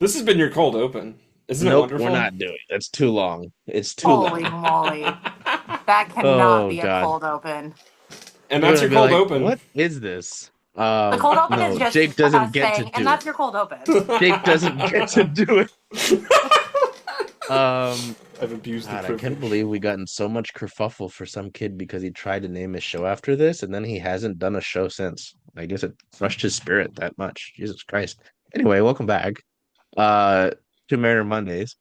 This has been your cold open. Isn't it Nope, we're wonderful? not doing it. That's too long. It's too Holy long. moly. That cannot Oh be a God. cold open. And We're that's gonna your be cold like, open. what is this? The cold open is No, just Jake doesn't us get to saying, and do it. that's your cold open. Jake doesn't get to do it. Um, I've abused the God, I can't privilege. believe we got in so much kerfuffle for some kid because he tried to name his show after this, and then he hasn't done a show since. I guess it crushed his spirit that much. Jesus Christ. Anyway, welcome back. Uh, to Mariner Mondays.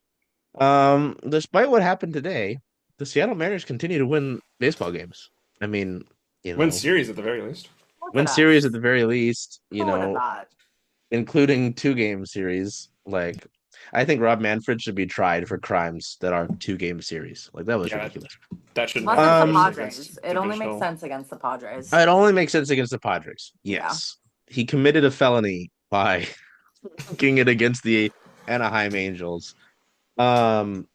Despite what happened today, the Seattle Mariners continue to win baseball games. I mean, you Win know, series at the very least. Look win at series at us. the very least, Who would have thought? including two-game series. Like, I think Rob Manfred should be tried for crimes that are two-game series. Like, that was Yeah, ridiculous. that shouldn't Unless happen, it's the especially Um, Padres. against It only makes divisional. sense against the Padres. it only makes sense against the Padres. Yeah. Yes. He committed a felony by kicking it against the Anaheim Angels. Um,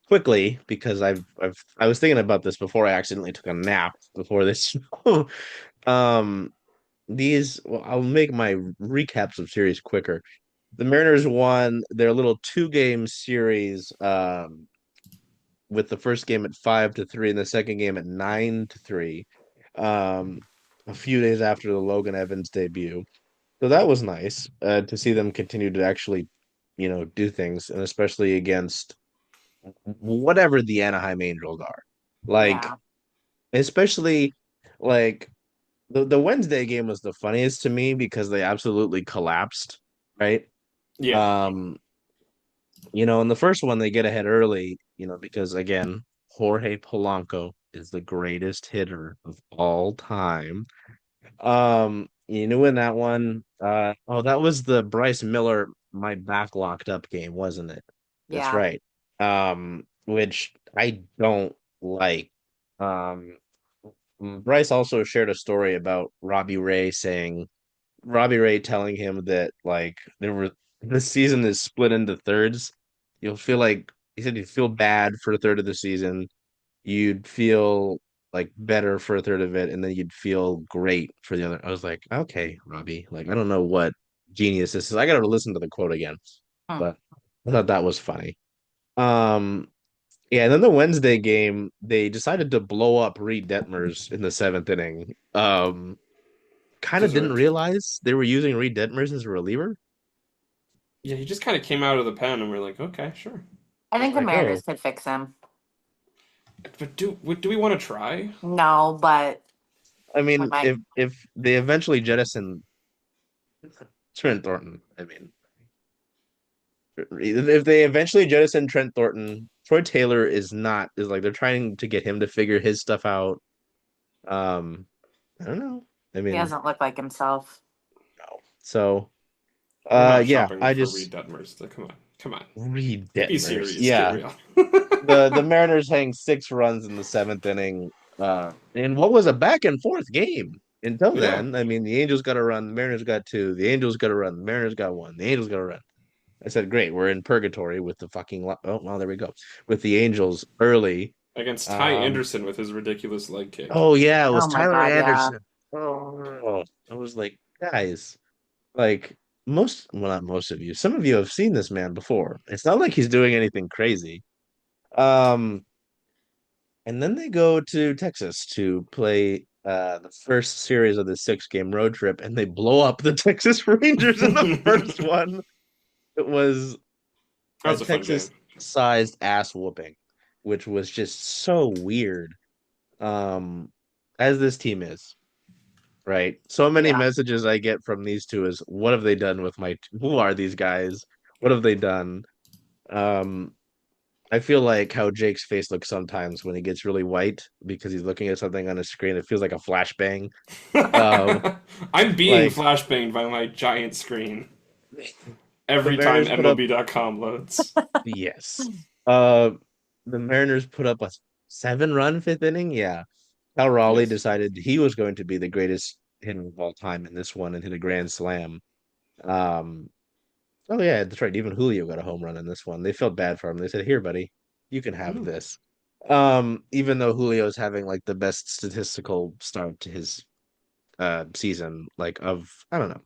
quickly because I was thinking about this before I accidentally took a nap before this. um, I'll make my recaps of series quicker. The Mariners won their little two-game series with the first game at 5-3 and the second game at 9-3. Um, a few days after the Logan Evans debut. So that was nice to see them continue to actually, do things, and especially against whatever the Anaheim Angels are. Like, Yeah. especially like the Wednesday game was the funniest to me because they absolutely collapsed, right? Yeah. Um, in the first one they get ahead early, because again, Jorge Polanco is the greatest hitter of all time. In that one, that was the Bryce Miller my back locked up game, wasn't it? That's Yeah. right. Which I don't like. Um, Bryce also shared a story about Robbie Ray telling him that like the season is split into thirds. You'll feel like he said you'd feel bad for a third of the season, you'd feel like better for a third of it, and then you'd feel great for the other. I was like, okay, Robbie, like I don't know what genius this is. I gotta listen to the quote again, Hmm. but I thought that was funny. Um, yeah, and then the Wednesday game, they decided to blow up Reed Detmers in the seventh inning. Kind of didn't Deserved. realize they were using Reed Detmers as a reliever. Yeah, he just kind of came out of the pen, and we're like, okay, sure. I I was think the like, oh, Mariners could fix him. But do we want to try? No, but I we mean, might. if they eventually jettison Trent Thornton, I mean, if they eventually jettison Trent Thornton, Troy Taylor is like they're trying to get him to figure his stuff out. Um, I don't know. I He mean, doesn't look like himself. no. So, We're not yeah, shopping I for just Reed Detmers. Come on, come on. Reed Be Detmers. serious. Get Yeah, real. the Mariners hang 6 runs in the seventh inning. In what was a back and forth game until Yeah. then. I mean, the Angels got a run, the Mariners got two, the Angels got a run, the Mariners got one, the Angels got a run. I said, great, we're in purgatory with the oh well, there we go. With the Angels early. Against Ty Um, Anderson with his ridiculous leg kick. oh yeah, it was Oh my Tyler God, yeah. Anderson. Oh, I was like, guys, like not most of you, some of you have seen this man before. It's not like he's doing anything crazy. Um, and then they go to Texas to play the first series of the 6 game road trip, and they blow up the Texas Rangers in the first That one. It was a was a fun game. Texas sized ass whooping, which was just so weird. Um, as this team is, right? So many Yeah. messages I get from these two is, what have they done with who are these guys? What have they done? Um, I feel like how Jake's face looks sometimes when he gets really white because he's looking at something on a screen. It feels like a flashbang. Um, I'm being like flashbanged by my giant screen the every time Mariners put up, MLB.com loads. yes. Uh, the Mariners put up a 7 run fifth inning. Yeah. Cal Raleigh Yes. decided he was going to be the greatest hitter of all time in this one and hit a grand slam. Um, oh yeah, that's right. Even Julio got a home run in this one. They felt bad for him. They said, "Here, buddy, you can have Hmm. this." Even though Julio's having like the best statistical start to his season, like of I don't know.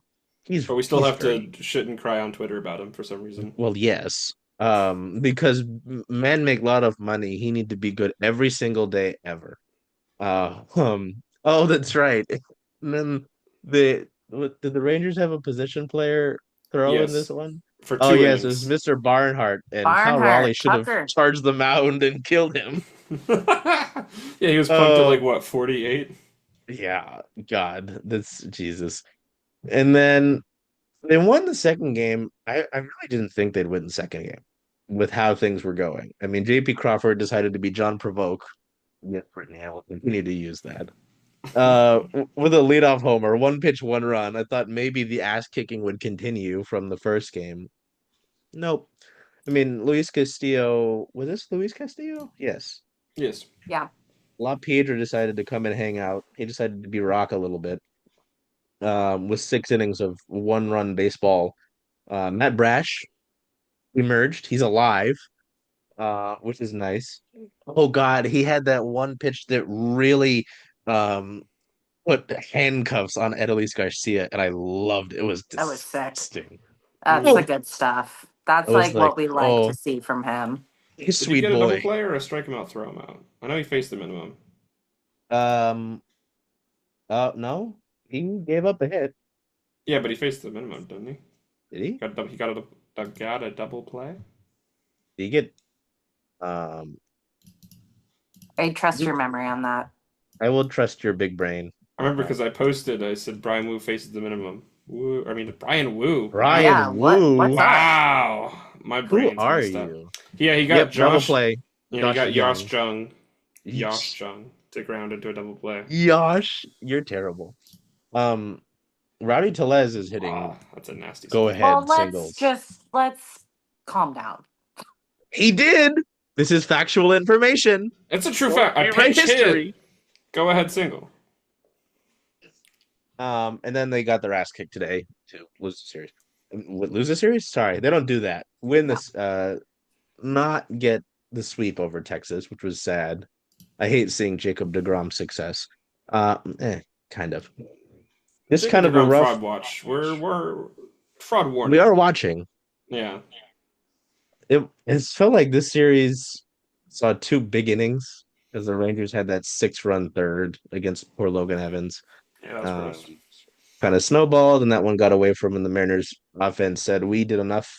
But we still have great. to shit and cry on Twitter about him for some reason. Well, yes. Because men make a lot of money. He need to be good every single day ever. Oh, that's right. And then did the Rangers have a position player throw in this Yes, one? for Oh two yes, it was innings. Mr. Barnhart, and Cal Raleigh Barnhart, should have Tucker. charged the mound and killed him. Yeah, he was punked at like Oh what, 48? yeah, God, that's Jesus. And then they won the second game. I really didn't think they'd win the second game with how things were going. I mean, JP Crawford decided to be John Provoke. Yes, Brittany, I will continue to use that. With a leadoff homer, one pitch, one run. I thought maybe the ass kicking would continue from the first game. Nope. I mean, Luis Castillo, was this Luis Castillo? Yes. Yes. Yeah. La Piedra decided to come and hang out. He decided to be rock a little bit. With 6 innings of one-run baseball. Matt Brash emerged. He's alive, which is nice. Oh God, he had that one pitch that really um put handcuffs on Edelise Garcia, and I loved it. It was That was sick. disgusting. That's the Oh, good stuff. I That's was like like, what we like to oh, see from him. he's Did you sweet get a double boy. play or a strike him out, throw him out? I know he faced the minimum. Um, no, he gave up a hit. Yeah, but he faced the minimum, didn't he? Did he? Got a double play. Did he get? Um, I trust your memory on that. I will trust your big brain. I remember because I posted. I said Brian Wu faces the minimum. Woo, I mean Brian Wu. Wow, Yeah, Brian Wu. what's up? wow, my Who brain's are messed up. you? Yeah, he got Yep, double Josh. play. Yeah, he Josh got Young. Yosh Jung to ground into a double play. Yosh, you're terrible. Um, Rowdy Tellez is hitting Ah, that's a nasty go spot. Well, ahead singles. let's calm down. He did. This is factual information. It's a true Don't fact. A rewrite pinch history. hit. Go ahead single. And then they got their ass kicked today to lose the series. Lose the series? Sorry, they don't do that. Win No. this. Not get the sweep over Texas, which was sad. I hate seeing Jacob DeGrom's success. Kind of. This Jacob kind of a DeGrom rough. fraud watch. We're fraud warning. We are watching. Yeah. It felt like this series saw 2 big innings because the Rangers had that 6-run third against poor Logan Evans. Yeah, that's gross. Kind of snowballed, and that one got away from him. And the Mariners offense said, "We did enough.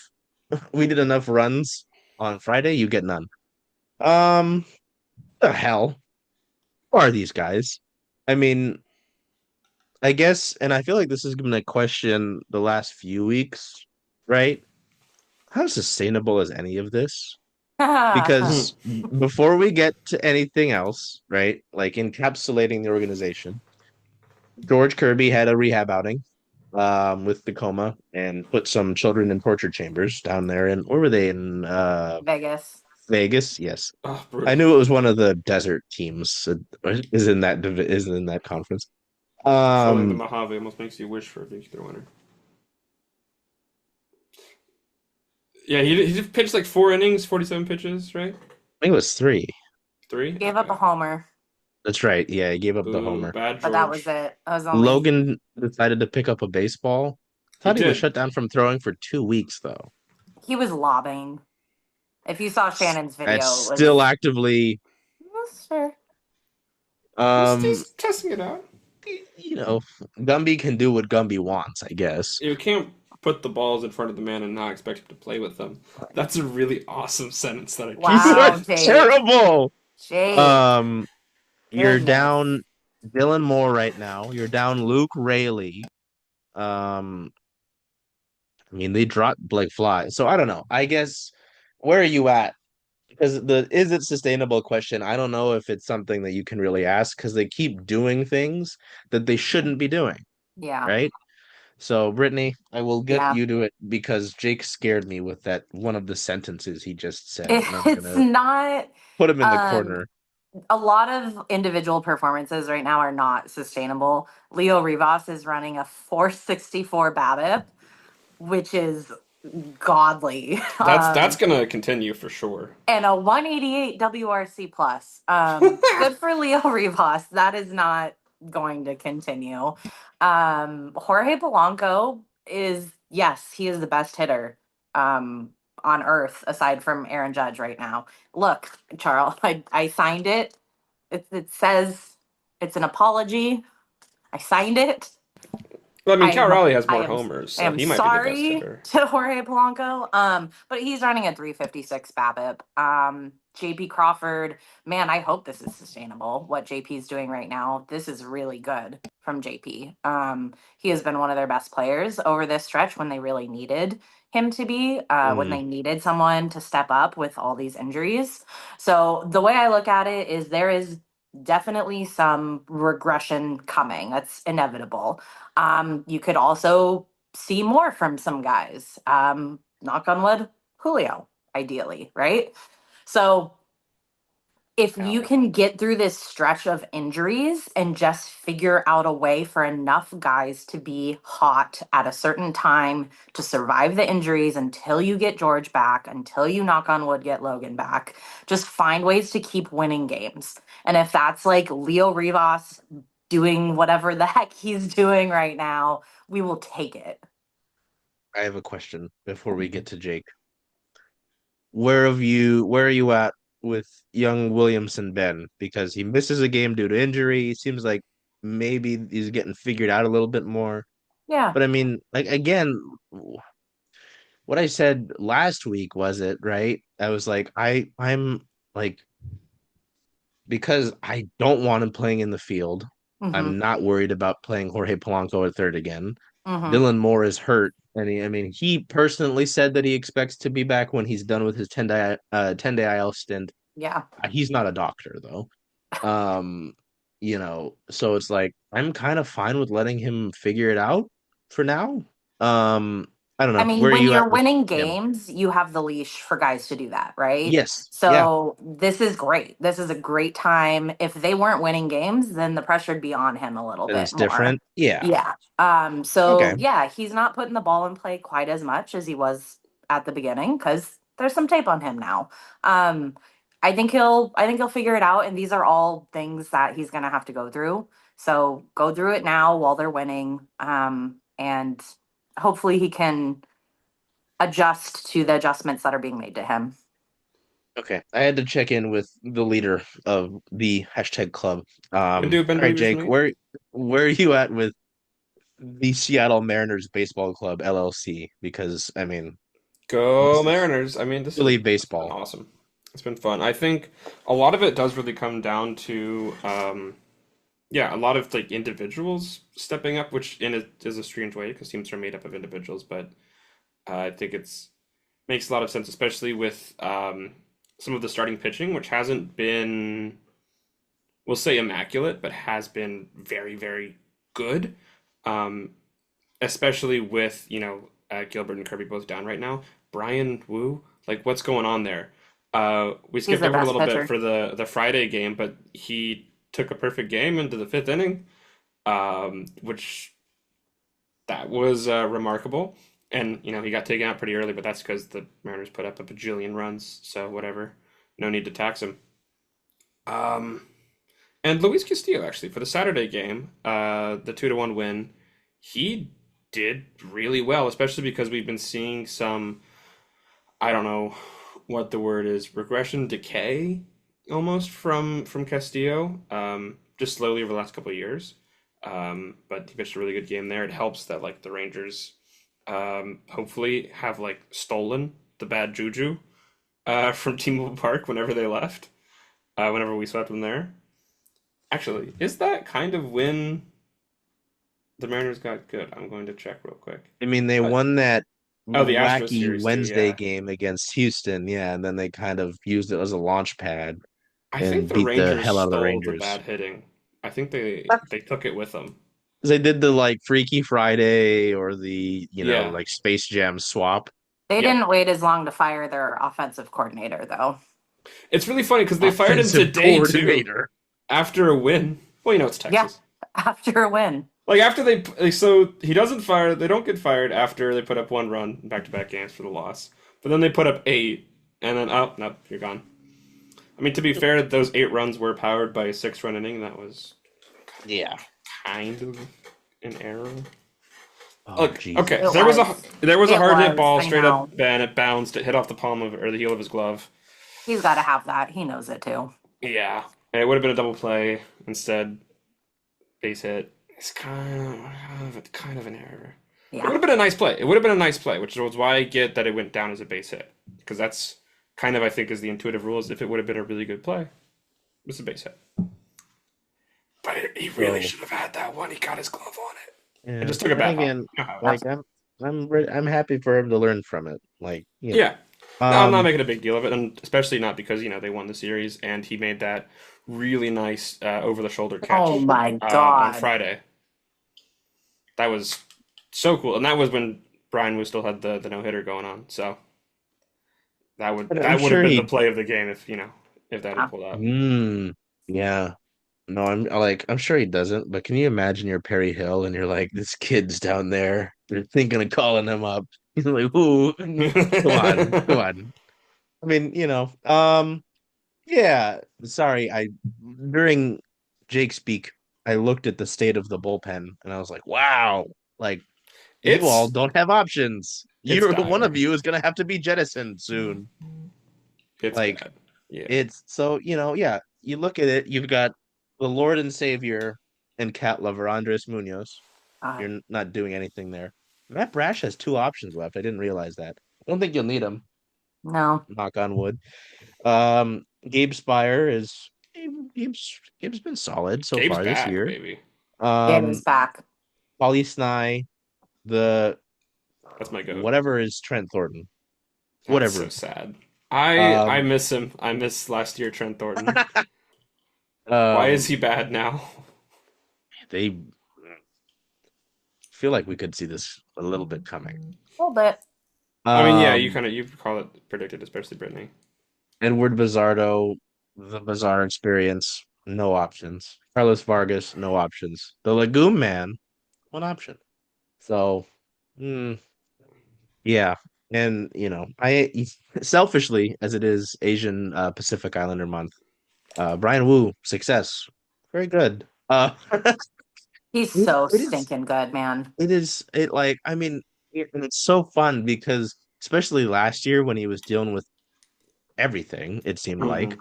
We did enough runs on Friday. You get none." The hell are these guys? I mean, I guess, and I feel like this is going to question the last few weeks, right? How sustainable is any of this? Because before we get to anything else, right? Like encapsulating the organization, George Kirby had a rehab outing with Tacoma and put some children in torture chambers down there. And where were they in Vegas. Vegas? Yes. Oh, I brutal. knew it was one of the desert teams is in that conference. Filling the Mojave almost makes you wish for a big winner. Yeah, he pitched like 4 innings, 47 pitches, right? I think it was 3. 3? Gave up a homer, That's right. Yeah, he gave up the Ooh, homer. bad George. but that was it. That was only Logan decided to pick up a baseball. Thought he was shut down from throwing for 2 weeks, though. he was lobbing. If you saw Shannon's video, That's it was still actively. That's fair. He's testing it out. You know, Gumby can do what Gumby wants, I guess. You can't put the balls in front of the man and not expect him to play with them. That's a really awesome sentence that I Wow. You are Jake. terrible. Jake. You're Goodness. down Dylan Moore right now. You're down Luke Rayleigh. I mean, they dropped Blake Fly. So I don't know. I guess where are you at? Because is it sustainable question, I don't know if it's something that you can really ask because they keep doing things that they shouldn't be doing. Yeah. Right? So, Brittany, I will get Yeah. you to it because Jake scared me with that one of the sentences he just said. And I'm It's gonna not put him in the corner. a lot of individual performances right now are not sustainable. Leo Rivas is running a 464 BABIP, which is godly. That's gonna continue for sure. And a 188 WRC plus. Good for Leo Rivas. That is not going to continue. Jorge Polanco is, yes, he is the best hitter on earth aside from Aaron Judge right now. Look, Charles, I signed it. It says it's an apology. I signed it. Well, I mean, I Cal am Raleigh has I more am homers, I so am he might be the best sorry hitter. to Jorge Polanco. But he's running a 356 BABIP. JP Crawford, man, I hope this is sustainable. What JP is doing right now, this is really good from JP. He has been one of their best players over this stretch when they really needed him to be, when Mm, they needed someone to step up with all these injuries. So the way I look at it is there is definitely some regression coming. That's inevitable. You could also see more from some guys. Knock on wood, Julio, ideally, right? So if you Ow. can get through this stretch of injuries and just figure out a way for enough guys to be hot at a certain time to survive the injuries until you get George back, until you knock on wood get Logan back, just find ways to keep winning games. And if that's like Leo Rivas doing whatever the heck he's doing right now, we will take it. I have a question before we get to Jake. Where are you at with young Williamson Ben? Because he misses a game due to injury. He seems like maybe he's getting figured out a little bit more. Yeah. But I mean, like again, what I said last week was it, right? I was like, I'm like because I don't want him playing in the field. Mm-hmm. I'm not worried about playing Jorge Polanco at third again. Mm-hmm. Dylan Moore is hurt, and I mean, he personally said that he expects to be back when he's done with his 10-day IL stint. Yeah. He's not a doctor though. Um, so it's like I'm kind of fine with letting him figure it out for now. I don't I know. mean, Where are when you you're at with winning him? games, you have the leash for guys to do that, right? Yes. Yeah. So this is great. This is a great time. If they weren't winning games, then the pressure would be on him a little And bit it's more. different. Yeah. Yeah. Okay. So yeah, he's not putting the ball in play quite as much as he was at the beginning because there's some tape on him now. Um, I think he'll figure it out, and these are all things that he's gonna have to go through. So go through it now while they're winning. And hopefully he can adjust to the adjustments that are being made to him. Okay. I had to check in with the leader of the hashtag club. Been do, been All right, believers Jake, me. where are you at with the Seattle Mariners Baseball Club LLC? Because I mean, Go this is Mariners. I mean, really it's been baseball. awesome. It's been fun. I think a lot of it does really come down to yeah, a lot of like individuals stepping up, which in a, is a strange way because teams are made up of individuals, but I think it's makes a lot of sense, especially with some of the starting pitching, which hasn't been, we'll say immaculate, but has been very, very good. Um, Especially with, Gilbert and Kirby both down right now. Brian Wu, like what's going on there? We He's skipped their over it a best little bit pitcher. for the Friday game, but he took a perfect game into the fifth inning, which that was remarkable. And he got taken out pretty early, but that's because the Mariners put up a bajillion runs, so whatever. No need to tax him. Um, and Luis Castillo actually for the Saturday game, the 2-1 win, he did really well, especially because we've been seeing some, I don't know what the word is, regression, decay, almost from Castillo, just slowly over the last couple of years. But he pitched a really good game there. It helps that like the Rangers, hopefully have like stolen the bad juju, from T-Mobile Park whenever they left, whenever we swept them there. Actually, is that kind of when the Mariners got good? I'm going to check real quick. I mean, they Uh, won that oh, the Astros wacky series too. Wednesday Yeah, game against Houston, yeah, and then they kind of used it as a launch pad I think and the beat the Rangers hell out of the stole the Rangers. bad hitting. I think they took it with them. They did the like Freaky Friday or the, Yeah. like Space Jam swap. They Yep. didn't wait as long to fire their offensive coordinator, though. It's really funny because they fired him Offensive today too coordinator. after a win. Well, it's Yeah, Texas. after a win. Like after so he doesn't fire. They don't get fired after they put up one run in back-to-back games for the loss. But then they put up eight, and then oh nope, you're gone. I mean, to be fair, those 8 runs were powered by a 6-run inning. That was Yeah. kind of an error. Oh Look, okay, It Jesus. was. there was a It hard hit was. ball I straight up, know. and it bounced. It hit off the palm of or the heel of his glove. He's got to have that. He knows it too. Yeah, and it would have been a double play instead. Base hit. It's kind of an error. It would Yeah. have been a nice play. It would have been a nice play, which was why I get that it went down as a base hit because that's kind of I think is the intuitive rules. If it would have been a really good play, it was a base hit. But he really So should have had that one. He got his glove on it. It yeah. just took a And bad pop. again, You know how it like is. I'm happy for him to learn from it. Like, Yeah. No, I'm not Um, making a big deal of it, and especially not because they won the series, and he made that really nice over the shoulder Oh catch my on God. Friday. That was so cool, and that was when Brian Wu still had the no hitter going on. So but I'm that would have sure been the he play of the game if that had Yeah. pulled out. yeah. No, I'm sure he doesn't, but can you imagine you're Perry Hill and you're like, this kid's down there. They're thinking of calling him up. He's like, ooh, come on, come on. I mean, yeah. Sorry, I during Jake's speak, I looked at the state of the bullpen and I was like, wow, like you all it's don't have options. it's You're one of dire. you is gonna have to be jettisoned soon. It's Like bad. Yeah. it's so, yeah, you look at it, you've got the Lord and Savior and cat lover Andres Munoz. God. You're not doing anything there. Matt Brash has two options left. I didn't realize that. I don't think you'll need him, No. knock on wood. Gabe Spire Gabe's been solid so Gabe's far this back, year. baby. Gabe is Um, back. Paulie Sny, the That's my goat. whatever is Trent Thornton, That's so whatever. sad. I Um, miss him. I miss last year Trent Thornton. Why is um, he bad now? they feel like we could see this a little bit coming. A little bit. I mean, yeah, Um, you call it predicted, especially Brittany. Edward Bizardo, the Bizarre Experience, no options. Carlos Vargas, no options. The Legume Man, one option. So, mm, yeah. And, I selfishly, as it is Asian Pacific Islander month, Brian Wu, success. Very good. He's It, so it is, stinking good, man. I mean, and it's so fun because, especially last year when he was dealing with everything, it seemed Hmm.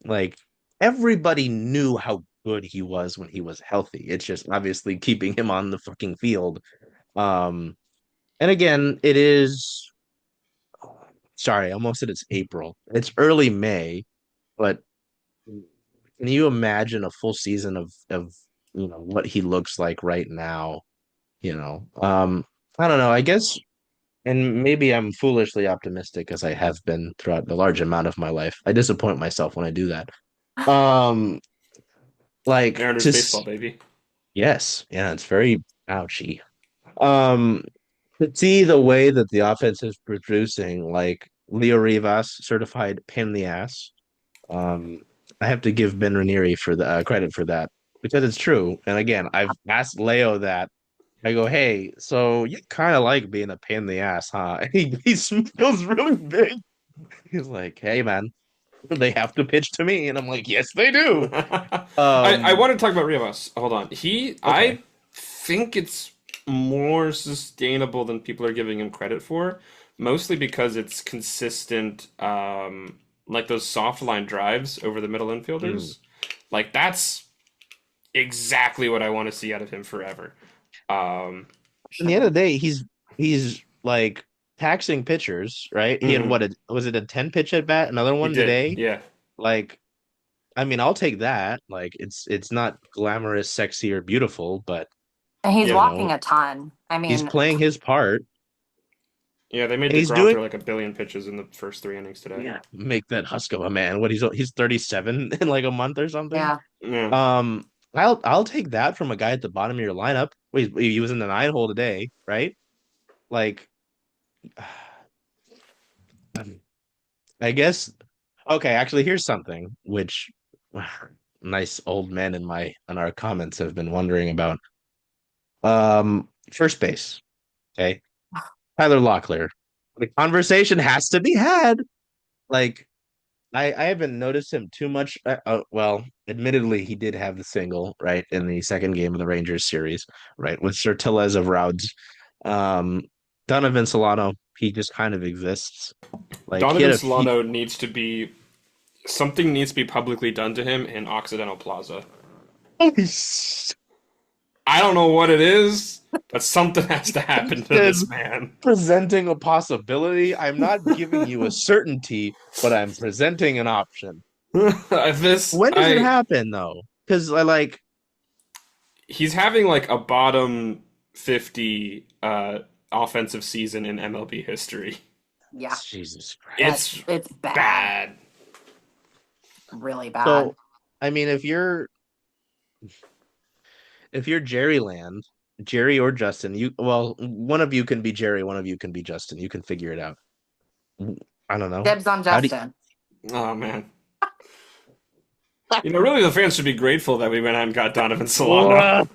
like everybody knew how good he was when he was healthy. It's just obviously keeping him on the fucking field. Um, and again, it is sorry, I almost said it's April. It's early May, but can you imagine a full season of what he looks like right now? I don't know. I guess, and maybe I'm foolishly optimistic as I have been throughout the large amount of my life. I disappoint myself when I do that. Um, like Mariners baseball, just baby. yes, yeah, it's very ouchy. Um, to see the way that the offense is producing, like Leo Rivas, certified pain in the ass. Um, I have to give Ben Ranieri for the credit for that because it's true. And again, I've asked Leo that. I go, hey, so you kind of like being a pain in the ass, huh? And he smiles really big. He's like, hey, man, they have to pitch to me, and I'm like, yes, they do. I Um, want to talk about Rivas. Hold on. okay. I think it's more sustainable than people are giving him credit for, mostly because it's consistent, like those soft line drives over the middle Mm. infielders. Like that's exactly what I want to see out of him forever. Um, In the end of Sure. the day, he's like taxing pitchers, right? He had mhm. was it a 10 pitch at bat? Another He one did, today? yeah, Like, I mean, I'll take that. Like, it's not glamorous, sexy, or beautiful, but And he's yeah, walking a ton. I he's mean, playing his part, yeah. They made and he's Degrom doing throw like a billion pitches in the first three innings today. yeah, make that husk of a man. What he's 37 in like a month or something. yeah. Yeah, Um, I'll take that from a guy at the bottom of your lineup. Wait, he was in the 9 hole today, right? Like, I guess. Okay, actually, here's something which nice old men in our comments have been wondering about. First base. Okay, Tyler Locklear. The conversation has to be had. Like, I haven't noticed him too much. Well, admittedly, he did have the single right in the second game of the Rangers series, right with Sir Tellez of Rauds. Um, Donovan Solano, he just kind of exists. Like he Donovan had a few. Solano needs to be something needs to be publicly done to him in Occidental Plaza. I don't know what it is, but something has to happen to Said this man. presenting a possibility. I'm not giving you a certainty, but I'm presenting an option. This When does it I happen though? Because I like he's having like a bottom 50 offensive season in MLB history. Yeah, Jesus Christ. It's it's bad, bad. really bad. So, I mean, if you're Jerry Land, Jerry or Justin, one of you can be Jerry, one of you can be Justin. You can figure it out. I don't know. Dibs on How do Justin. Oh man. Really the fans should be grateful that we went out and got Donovan Solano. you...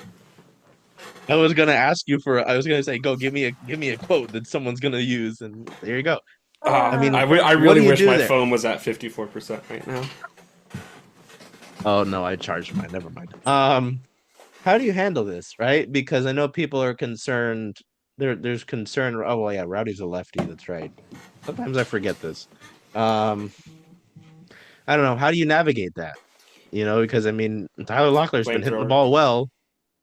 I was gonna say, go give me a quote that someone's gonna use, and there you go. I mean, I what really do you wish do my there? phone was at 54% right now. Oh no, I charged mine. Never mind. How do you handle this, right? Because I know people are concerned. There's concern. Oh well, yeah, Rowdy's a lefty. That's right. Sometimes I forget this. Um, I don't know. How do you navigate that? Because I mean, Tyler Locklear's been hitting the Flamethrower. ball well.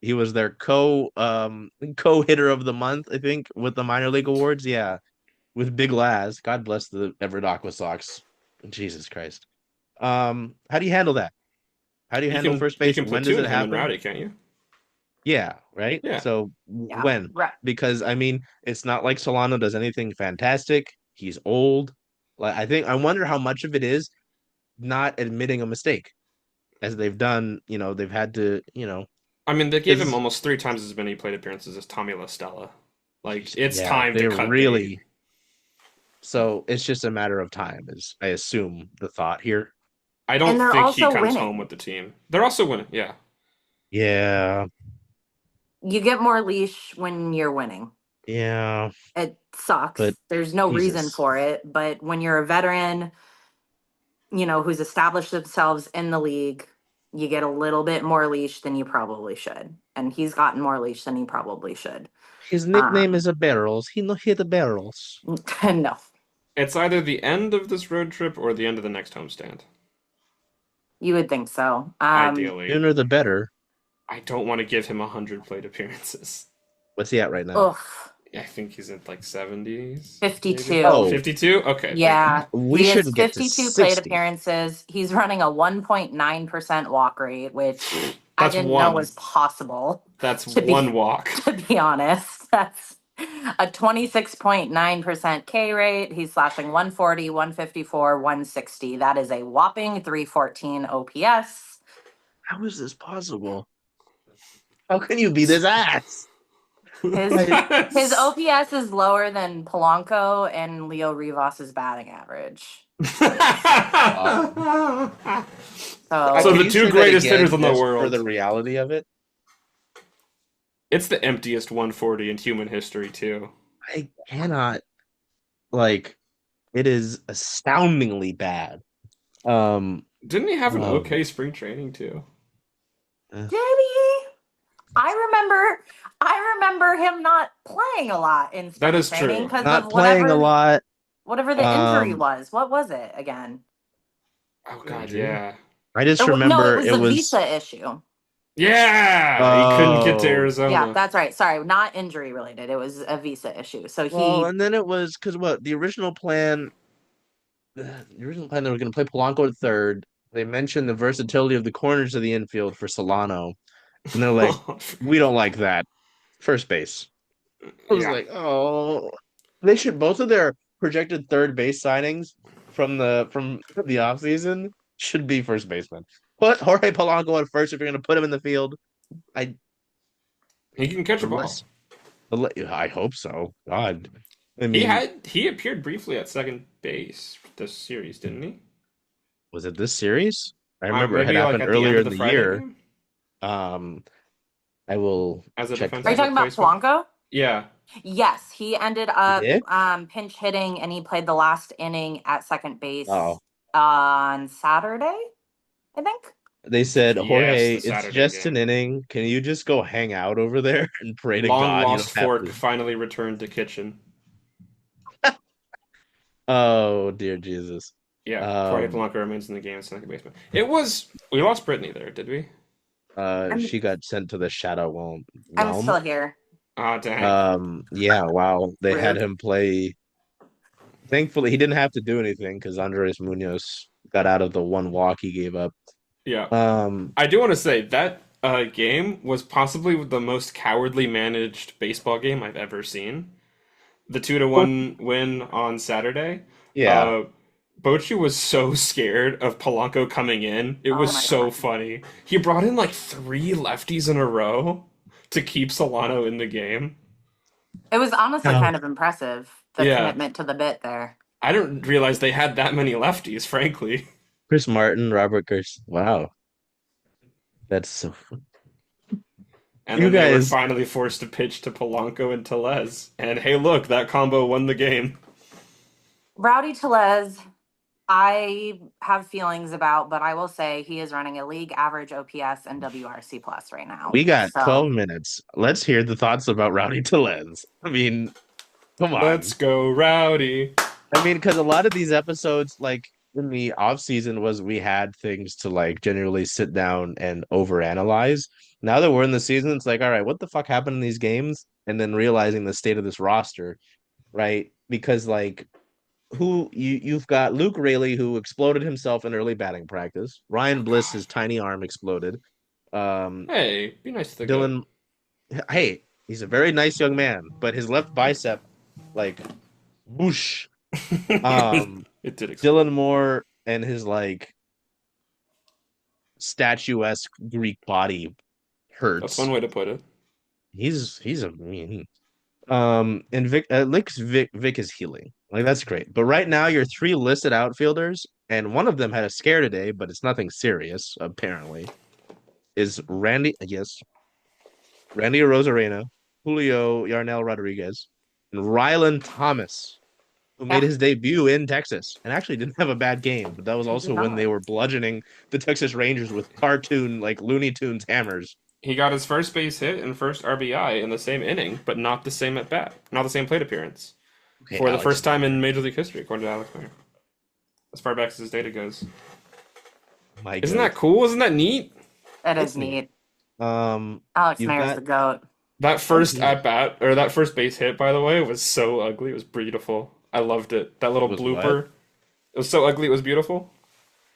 He was their co hitter of the month, I think, with the minor league awards. Yeah, with Big Laz. God bless the Everett Aqua Sox. Jesus Christ. How do you handle that? How do you handle first You base? can When does platoon it him and happen? Rowdy, can't you? Yeah, right. Yeah. So Yeah, when? right. Because I mean, it's not like Solano does anything fantastic. He's old. Like I wonder how much of it is not admitting a mistake, as they've done. They've had to. I mean, they gave him Because almost 3 times as many plate appearances as Tommy La Stella. Like, it's yeah, time to they're cut bait. really. So it's just a matter of time, is I assume the thought here. I And don't they're think he also comes home winning. with the team. They're also winning, yeah. Yeah, You get more leash when you're winning. yeah, It sucks. but There's no reason Jesus, for it. But when you're a veteran, who's established themselves in the league, you get a little bit more leash than you probably should. And he's gotten more leash than he probably should. his nickname is a barrels. He no hit the barrels. No, It's either the end of this road trip or the end of the next homestand. you would think so. Ideally. Sooner the better. I don't want to give him 100 plate appearances. What's he at right now? Oof. I think he's at like 70s. 52. Maybe? Oh. 52? Okay. Yeah. We He has shouldn't get to 52 plate 60. appearances. He's running a 1.9% walk rate, which I That's didn't one. know was possible. That's to be- one walk. To be honest, that's a 26.9% K rate. He's slashing 140, 154, 160. That is a whopping 314 OPS. How is this possible? How can you be this ass? His OPS is lower than Polanco and Leo Rivas's batting average. So So the two greatest hitters in the just world. For the reality of it, It's the emptiest 140 in human history, too. I cannot. It is astoundingly bad. Didn't he have an okay spring training, too? Did he? I remember him not playing a lot in spring That is training true. because Not of playing a lot. whatever the injury was. What was it again? Oh, God, Injury? yeah. I just No, remember it was a visa issue. Yeah! He couldn't get to Oh. Arizona. Yeah, that's right. Sorry, not injury related. It was a visa issue. So and then it was because the original plan. They were going to play Polanco at third. They mentioned the versatility of the corners of the infield for Solano, and they're like, "We don't like that." First base. I was like, "Oh, they should both of their projected third base signings from the offseason should be first baseman. Put Jorge Polanco at first if you're going to put him in the field. He can catch a ball. I hope so. God, I mean, He appeared briefly at second base this series, didn't he? was it this series? I remember it had Maybe, like, happened at the end earlier of in the the Friday year. game? I will As a check defensive are you that. talking about replacement? Polanco? Yeah. Yes, he ended up did? pinch hitting and he played the last inning at second base Oh, on Saturday, I think. They said, Yes, Jorge, the it's Saturday just an game. inning. Can you just go hang out over there and pray to Long God you lost don't have fork to? finally returned to kitchen. Oh, dear Jesus. Yeah, Jorge Um, Polanco remains in the game in second basement. It was we lost Brittany there, did we? I'm she got sent to the shadow I'm realm. still here. Ah, dang. Yeah, wow. They had Rude. him play. Thankfully, he didn't have to do anything because Andres Munoz got out of the one walk he gave up. Yeah. Um, I do want to say that game was possibly the most cowardly managed baseball game I've ever seen. The 2-1 win on Saturday. yeah. Uh, Bochy was so scared of Polanco coming in. It Oh was my so god. funny. He brought in like three lefties in a row to keep Solano in the game. It was honestly Oh. kind of impressive, the Yeah, commitment to the bit there. I didn't realize they had that many lefties, frankly. Chris Martin, Robert Gerst. Wow, that's so. And You then they were guys, finally forced to pitch to Polanco and Tellez. And hey, look, that combo won the game. Rowdy Tellez, I have feelings about, but I will say he is running a league average OPS and WRC plus right now. we got So 12 minutes. Let's hear the thoughts about Rowdy Tellez. I mean, come Let's on. go, Rowdy. I mean, because a lot of these episodes, like in the off season, was we had things to like generally sit down and overanalyze. Now that we're in the season, it's like, all right, what the fuck happened in these games? And then realizing the state of this roster, right? Because like you've got Luke Rayleigh who exploded himself in early batting practice. Ryan Oh, Bliss, God. his tiny arm exploded. Um, Hey, be nice to the goat. Dylan, hey, he's a very nice young man, but his left bicep, like, whoosh. It did explode. Dylan Moore and his like statuesque Greek body That's one hurts. way to put it. He's a mean. And Vic is healing. Like that's great. But right now your three listed outfielders, and one of them had a scare today, but it's nothing serious, apparently, is Randy Rosarena, Julio Yarnell Rodriguez, and Rylan Thomas, who made yeah, his debut in Texas and actually didn't have a bad game, but that was he did also when they not. were bludgeoning the Texas Rangers with cartoon like Looney Tunes hammers. He got his first base hit and first RBI in the same inning, but not the same at bat, not the same plate appearance. Okay, For the Alex first time in Meyer. Major League history, according to Alex Mayer. As far back as his data goes. My Isn't that goat. cool? Isn't that neat? It is It's neat. neat. Um, Alex you've Mayer's got the GOAT. That oh first he at bat, or that first base hit, by the way, was so ugly. It was beautiful. I loved it. That little was what? blooper. It was so ugly, it was beautiful.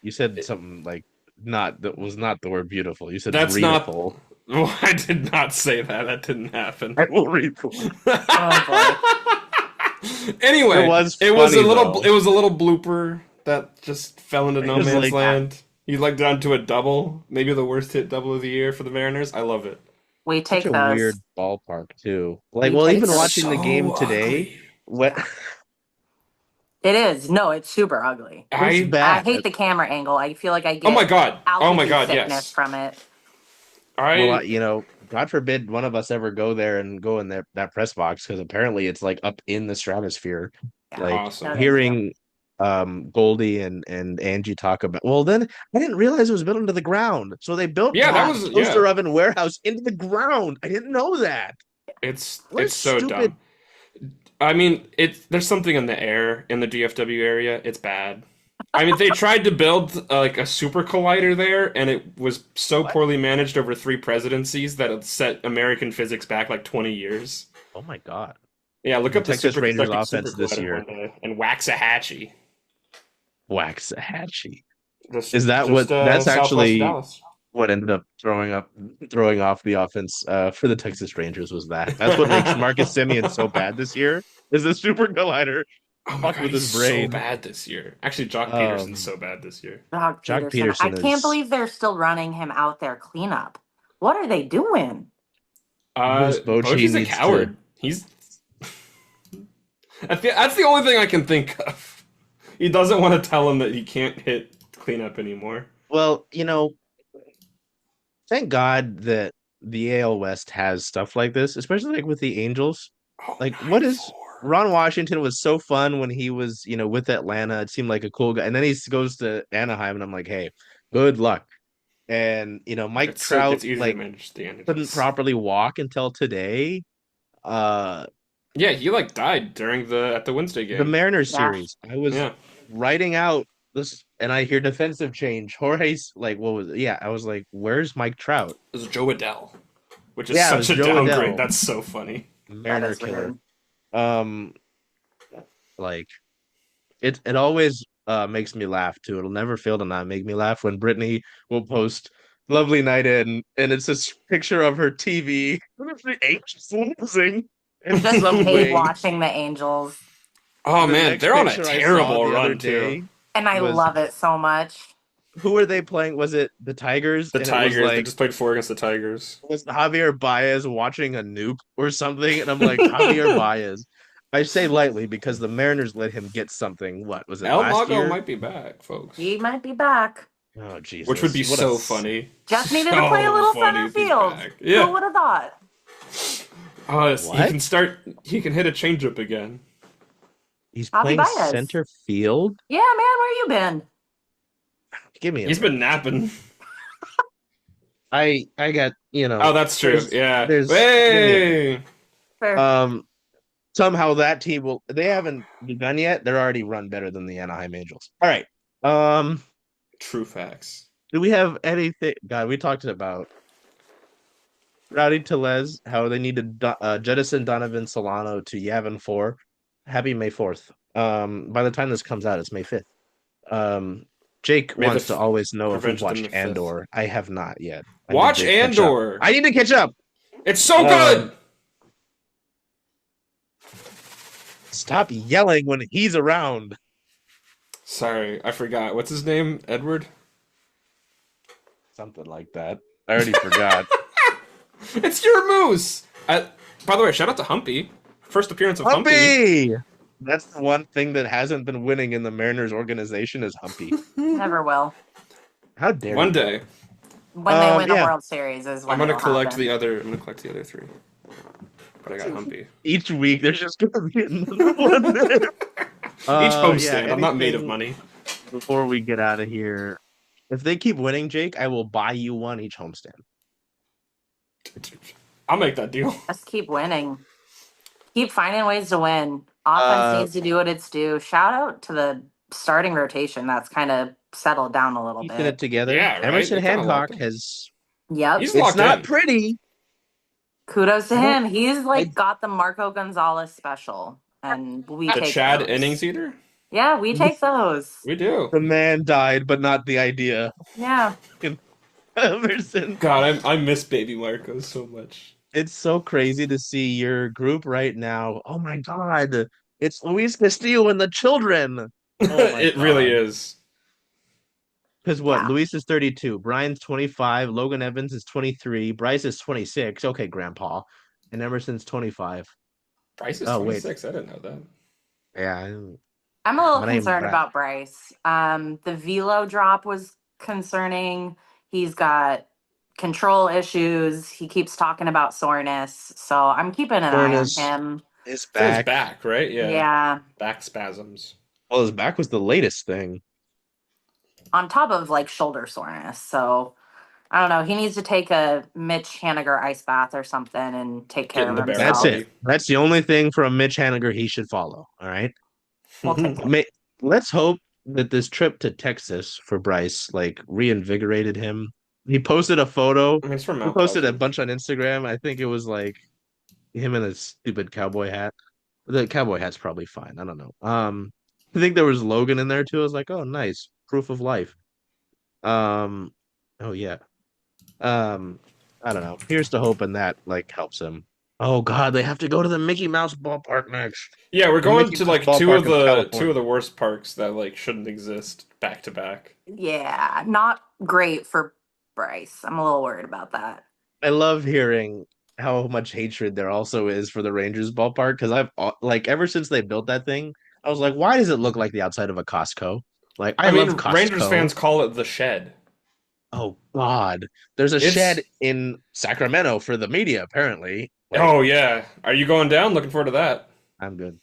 You said something like not that was not the word beautiful. You said That's not. breathable. Well, I did not say that. That didn't happen. I will read. Oh boy. It Anyway, was it was a funny little. though. It was a little blooper that just fell into It no was man's like land. He legged it onto a double, maybe the worst hit double of the year for the Mariners. I love it. We such take a those. weird ballpark too. Like, We well, take even It's those. watching the game so today, ugly. what Yeah. It is. No, it's super ugly. it's I. I bad. hate the camera angle. I feel like I Oh my get god. Oh my altitude god. sickness Yes. from it. Well, I. God forbid one of us ever go there and go in that press box because apparently it's like up in the stratosphere. Yeah. Like No, Awesome. thank you. hearing Goldie and Angie talk about. Well, then I didn't realize it was built into the ground. So they built Yeah, that Yeah. Goldie's was. Yeah. toaster oven warehouse into the ground. I didn't know that. What a It's so stupid. dumb. I mean, there's something in the air in the DFW area. It's bad. I mean, they tried to build like a super collider there, and it was so What? poorly managed over three presidencies that it set American physics back like 20 years. Oh my God. Yeah, look The up the Texas Rangers superconducting super offense this collider year. one day and Waxahachie. Waxahachie. Just Is that what just that's southwest of actually Dallas. what ended up throwing off the offense for the Texas Rangers was that's what makes Marcus Simeon so bad this year is the super collider Oh my fucked god, with he's his so brain. bad this year. Actually, Jock Peterson's Um so bad this year. Doug Jock Peterson. I Peterson can't is believe they're still running him out there cleanup. What are they doing? Bruce Bochy Bochy's a needs to coward. He's that's the only thing I can think of. He doesn't want to tell him that he can't hit cleanup anymore. well, thank God that the AL West has stuff like this, especially like with the Angels. Oh, Like, what is 9-4. Ron Washington was so fun when he was, with Atlanta. It seemed like a cool guy. And then he goes to Anaheim, and I'm like, hey, good luck. and Mike Trout It's easy to like manage the couldn't energies. properly walk until today. Uh, Yeah, he like died during the at the Wednesday the game. Mariners Yeah. series, I was Yeah, writing out this, and I hear defensive change. Jorge's like, what was it? Yeah, I was like, where's Mike Trout? it was Joe Adell, which is Yeah, it such was a Joe downgrade. Adell, That's so funny. That Mariner is killer. weird. Um, like it always makes me laugh too. It'll never fail to not make me laugh when Brittany will post "Lovely night in," and it's this picture of her TV, the Angels losing in Just hate Subway. watching the Angels. Oh The man, next they're on a picture I saw terrible the other run too. day And I was, love it so much. who were they playing? Was it the Tigers? The And it was Tigers, they like, just played four against the Tigers. was Javier Baez watching a nuke or something? And I'm like, Javier Baez. I say lightly because the Mariners let him get something. What was it El last Mago year? might be back, folks. He might be back. Oh Which would Jesus! be What so funny. Just needed to play a So little funny center if he's field. back. Who Yeah. would have thought? Oh, What? he can hit a changeup again. He's Javi playing Baez. center field. Yeah, man, where you been? Give me a He's break. been napping. I got Oh, that's true. Yeah. There's Hey! Fair. somehow that team will. They haven't begun yet. They're already run better than the Anaheim Angels. All right. True facts. Do we have anything? God, we talked about Rowdy Tellez, how they need to jettison Donovan Solano to Yavin 4. Happy May 4th. By the time this comes out, it's May 5th. Jake May the wants to always know if we've prevent them watched the 5th. Andor. I have not yet. I Watch need to catch up. Andor. I need to catch up. It's so Uh, good. Stop yelling when he's around. Sorry, I forgot. What's his name? Edward? Something like that. I already forgot. It's your moose. By the way, shout out to Humpy. First appearance of Humpy. Humpy! That's the one thing that hasn't been winning in the Mariners organization is Humpy. Never will. How dare One you? day, When they win a yeah. World Series is when I'm gonna it'll collect happen. the other. I'm gonna collect the other three. But I got Humpy. Each week there's just gonna be another one there. Each homestand. I'm not made of anything money. Before we get out of here, if they keep winning, Jake, I will buy you one each homestand. I'll make that deal. Just keep winning. Keep finding ways to win. Offense needs to do what it's due. Shout out to the starting rotation that's kind of settled down a little Keeping it bit. together. Yeah, right? Emerson They kinda Hancock locked in. has. Yep. He's It's locked not in. pretty. Kudos to I don't- him. He's like I- got the Marco Gonzalez special. And we The take Chad those. innings eater. Yeah, we take those. We do. The man died, but not the idea. Yeah. Emerson. God, I miss Baby Marco so much. It's so crazy to see your group right now. Oh my God. It's Luis Castillo and the children. Oh my It really God. is. Because what? Yeah. Luis is 32, Brian's 25, Logan Evans is 23, Bryce is 26. Okay, Grandpa. And Emerson's 25. Bryce is Oh, wait. 26. I didn't know that. Yeah. I'm a little My name's concerned Brad. about Bryce. The velo drop was concerning. He's got control issues. He keeps talking about soreness. So I'm keeping an Soreness. eye on him. His So his back. back, right? Yeah. Yeah. Back spasms. Well, his back was the latest thing. On top of like shoulder soreness. So I don't know. He needs to take a Mitch Haniger ice bath or something and take Get care in of the barrel. himself. That's it. That's the only thing from Mitch Haniger he should follow. All right. We'll take it. Let's hope that this trip to Texas for Bryce like reinvigorated him. He posted a photo. I mean, it's from He Mount posted a Pleasant. bunch on Instagram. I think it was like him in a stupid cowboy hat. The cowboy hat's probably fine. I don't know. I think there was Logan in there too. I was like, oh, nice proof of life. Oh yeah. I don't know. Here's to hoping that like helps him. Oh God, they have to go to the Mickey Mouse ballpark next. Yeah, we're The going Mickey to Mouse like two ballpark of of the California. worst parks that like shouldn't exist back to back. Yeah. Not great for Bryce. I'm a little worried about that. I love hearing how much hatred there also is for the Rangers ballpark because I've like ever since they built that thing, I was like, why does it look like the outside of a Costco? Like I mean, love Costco. Rangers fans call it the Shed. Oh God, there's a It's- shed in Sacramento for the media apparently. Like, Oh yeah, are you going down? Looking forward to that. I'm good,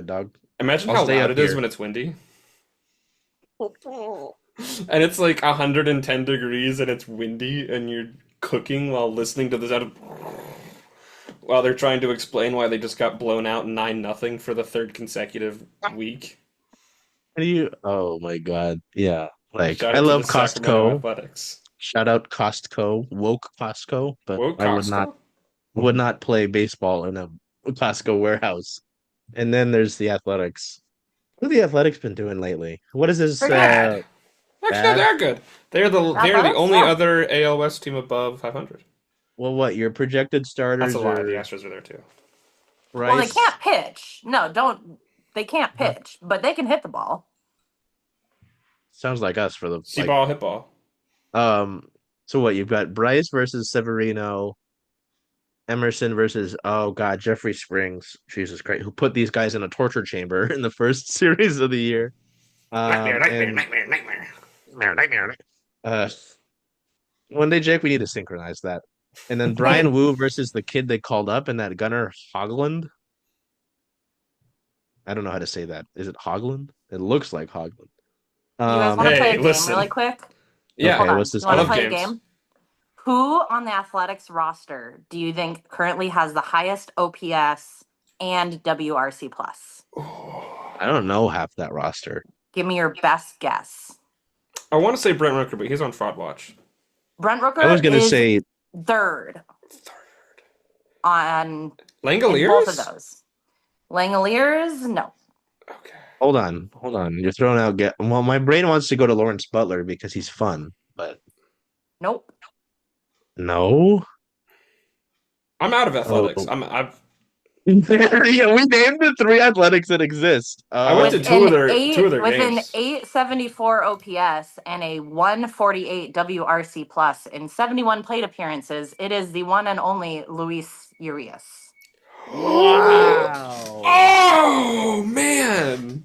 dog. Imagine I'll how stay loud up it is here. when it's windy. And it's like 110 degrees and it's windy and you're cooking while listening to this out of while they're trying to explain why they just got blown out 9-0 for the third consecutive week. How do you? Oh my God. Yeah. Like Shout I out to love the Sacramento Costco. Athletics. Shout out Costco, woke Costco, but Whoa, I Costco? would not play baseball in a Costco warehouse. And then there's the Athletics. What have the Athletics been doing lately? What is this Pretty good. Bad. Actually, no, bad? they're good. They're the Athletics, only yeah. other AL West team above 500. Well, what your projected That's a starters lie. The are Astros are there too. Well, they Bryce? can't pitch. No, don't. They can't Huh? pitch, but they can hit the ball. Sounds like us for the See like ball, hit ball. um so what you've got Bryce versus Severino, Emerson versus oh God, Jeffrey Springs, Jesus Christ, who put these guys in a torture chamber in the first series of the year. Nightmare, nightmare, And nightmare, nightmare. uh one day, Jake, we need to synchronize that. And then Brian Wu versus the kid they called up and that Gunnar Hogland. I don't know how to say that. Is it Hogland? It looks like Hogland. You guys want to play Hey, a game really listen. quick? Yeah, Hold Okay, on. what's this You want I to love game? play a games. game? Who on the Athletics roster do you think currently has the highest OPS and WRC plus? I don't know half that roster. Give me your best guess. I want to say Brent Rooker, but he's on fraud watch. Brent I was Rooker gonna is say third Third. on in both of Langoliers? those. Langoliers, no. Okay. hold on. You're throwing out get well, my brain wants to go to Lawrence Butler because he's fun, but Nope. no. I'm out of Oh, athletics. I've yeah, we named the three athletics that exist. I went to two of their With an games. 874 OPS and a 148 WRC plus in 71 plate appearances, it is the one and only Luis Urias. Wow. Oh man.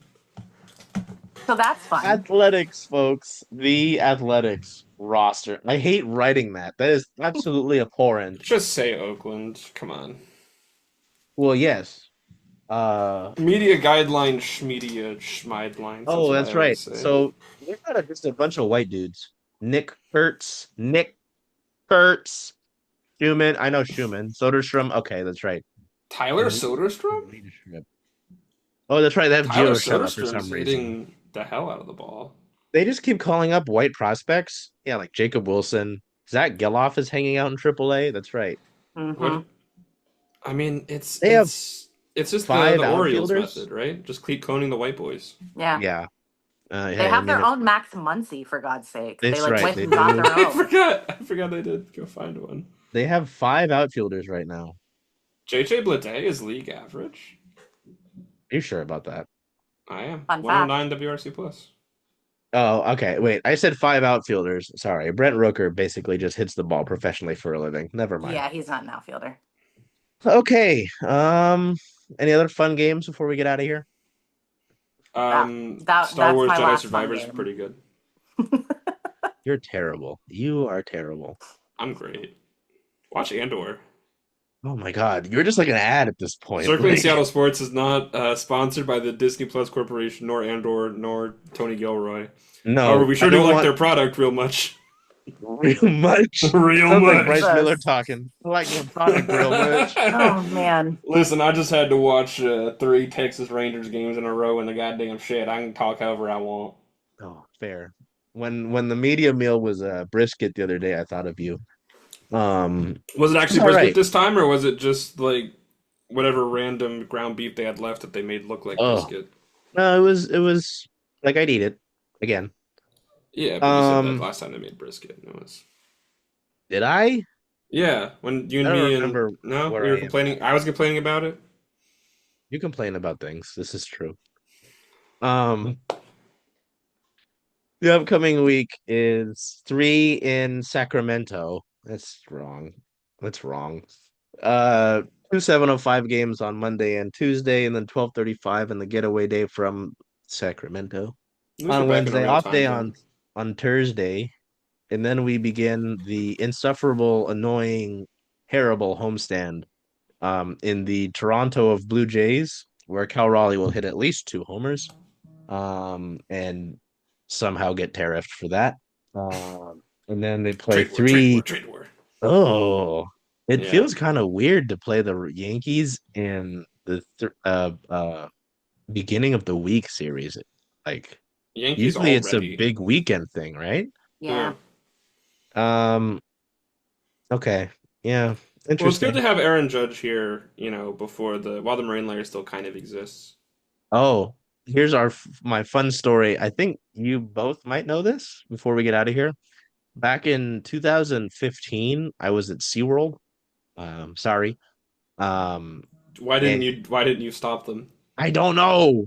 So that's fun. Athletics, folks. The athletics roster. I hate writing that. That is absolutely abhorrent. Just say Oakland. Come on. Well, yes. Uh Media guideline, schmedia, schmeidlines. That's oh, what I that's right. always say. So we got just a bunch of white dudes. Nick Kurtz, Schumann. I know Schumann. Soderstrom. Okay, that's right. Tyler Soderstrom? Oh, that's right. They have Tyler Gio Urshela for Soderstrom's some reason. hitting the hell out of the ball. They just keep calling up white prospects. Yeah, like Jacob Wilson. Zach Geloff is hanging out in AAA. That's right. Mm-hmm. What I mean, it's They have it's just five the Orioles outfielders. method, right? Just keep cloning the white boys. Yeah. Yeah. They Hey, I have mean, their own Max Muncy, for God's sake. They that's like right. went They and got do. their I own. forgot they did go find one. They have five outfielders right now. JJ Bleday is league average. Are you sure about that? I am. Fun 109 WRC plus. Oh, okay. Wait, I said five outfielders. Sorry. Brent Rooker basically just hits the ball professionally for a living. Never mind. Yeah, he's not an outfielder. Okay. Any other fun games before we get out of here? That Star that's Wars my Jedi last fun Survivors is game. pretty good. You're terrible. You are terrible. I'm great. Watch Andor. Oh my God. You're just like an ad at this point. Circling Like, Seattle Sports is not sponsored by the Disney Plus Corporation, nor Andor, nor Tony Gilroy. no, However, we sure I do don't like want their product real much. real much. Real Sounds like much. Bryce Miller Jesus. talking. I like your product real much. Oh man. Listen, I just had to watch 3 Texas Rangers games in a row in the goddamn shit. I can talk however I want. Oh, fair. When the media meal was brisket the other day, I thought of you. Was it actually All brisket right. this time, or was it just like whatever random ground beef they had left that they made look like Oh brisket? no, it was like I'd eat it again. Yeah, but you said that Um, last time they made brisket. And it was did I? yeah, when you I and don't me and remember no, where we were I am now. complaining. I was complaining about it. You complain about things. This is true. Um, the upcoming week is three in Sacramento. That's wrong. That's wrong. Uh, two 7:05 games on Monday and Tuesday, and then 12:35 and the getaway day from Sacramento At least we're on back in a Wednesday. real Off time day zone. on Thursday, and then we begin the insufferable, annoying, terrible homestand in the Toronto of Blue Jays, where Cal Raleigh will hit at least two homers. And somehow get tariffed for that. And then they play Trade war, trade war, three. trade war. Oh, it Yeah. feels kind of weird to play the Yankees in the beginning of the week series. Like Yankees usually it's a already. big weekend thing, right? Yeah. Okay. Yeah. Well, it's Interesting. good to have Aaron Judge here, before while the Marine layer still kind of exists. Oh, here's my fun story. I think you both might know this before we get out of here. Back in 2015, I was at SeaWorld. Sorry. Um, and Why didn't you stop them? I don't know.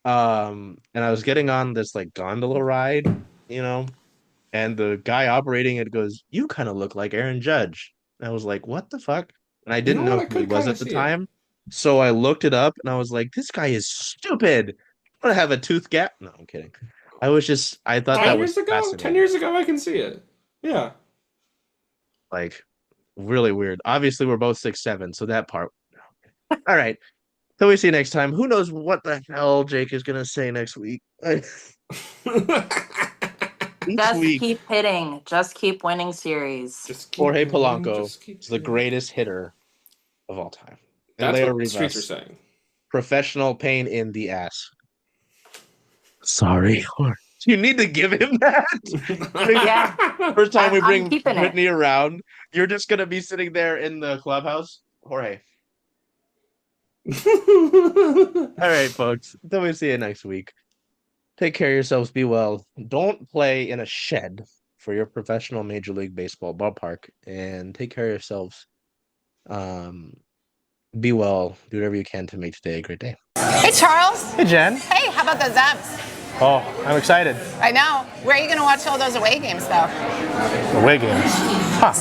And I was getting on this like gondola ride, and the guy operating it goes, "You kind of look like Aaron Judge." And I was like, "What the fuck?" And I You know didn't what? know I who he could was kind at of the see it. time. So I looked it up and I was like, "This guy is stupid. I'm gonna have a tooth gap." No, I'm kidding. I thought that was 10 fascinating. years ago, I can see it. Yeah. Like really weird. Obviously, we're both 6'7", so that part. All right. Till we see you next time. Who knows what the hell Jake is gonna say next week? Each Just week, keep hitting. Just keep winning series. Just keep Jorge winning, Polanco just keep is the winning. greatest hitter of all time. And That's Leo what the streets are Rivas, saying. professional pain in the ass. Sorry. You need to give him that. Yeah. First time we I'm bring keeping it. Brittany around, you're just gonna be sitting there in the clubhouse. Jorge. All right, folks. Until we see you next week. Take care of yourselves. Be well. Don't play in a shed for your professional Major League Baseball ballpark. And take care of yourselves. Be well. Do whatever you can to make today a great day. Hey, Charles. Hey, Jen. Hey, how about those M's? Oh, I'm excited. I know. Where are you going to watch all those away games, though? Away games. Huh.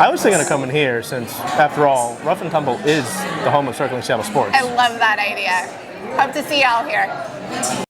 I was thinking of coming here since, after all, Rough and Tumble is the home of circling Seattle sports. I love that idea. Hope to see y'all here.